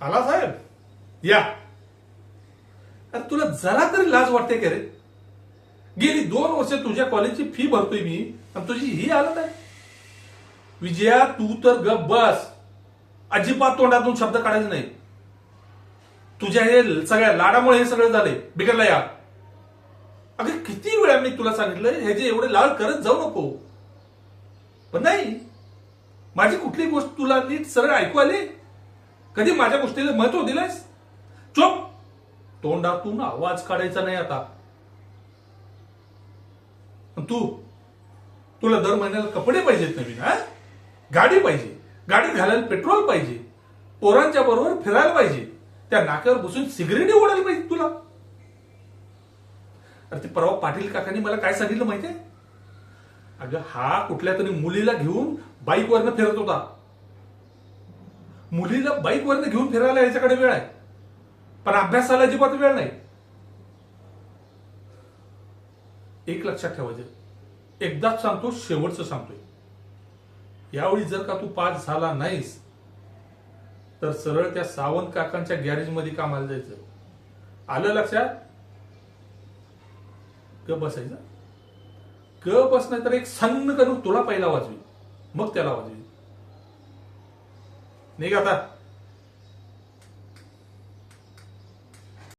आला साहेब, या. अरे तुला जरा तरी लाज वाटते का रे? गेली 2 वर्ष तुझ्या कॉलेजची फी भरतोय मी आणि तुझी ही हालत आहे. विजया, तू तर गप बस. अजिबात तोंडातून शब्द काढायचे नाही. तुझ्या हे सगळ्या लाडामुळे हे सगळं झालंय. बिघडलं या. अगं किती वेळा मी तुला सांगितलं हे जे एवढे लाड करत जाऊ नको, पण नाही. माझी कुठली गोष्ट तुला नीट सरळ ऐकू आली? कधी माझ्या गोष्टीला महत्व दिलंयस? चुप. तोंडातून आवाज काढायचा नाही आता. तुला दर महिन्याला कपडे पाहिजेत नवीन, हा? गाडी पाहिजे, गाडी घालायला पेट्रोल पाहिजे, पोरांच्या बरोबर फिरायला पाहिजे, त्या नाक्यावर बसून सिगरेट ओढायला पाहिजे तुला. अरे ते परवा पाटील काकांनी मला काय सांगितलं माहितीये? अगं हा कुठल्या तरी मुलीला घेऊन बाईकवरनं फिरत होता. मुलीला बाईकवरनं घेऊन फिरायला याच्याकडे वेळ आहे, पण अभ्यासाला अजिबात वेळ नाही. एक लक्षात ठेवायचं, एकदाच सांगतो, शेवटचं सांगतोय. यावेळी जर का तू पास झाला नाहीस तर सरळ त्या सावंत काकांच्या गॅरेजमध्ये कामाला जायचं. आलं लक्षात? ग बसायचं. ग बस नाही तर एक सन्न करून तुला पहिला वाजवी, मग त्याला वाजवी. निघ आता.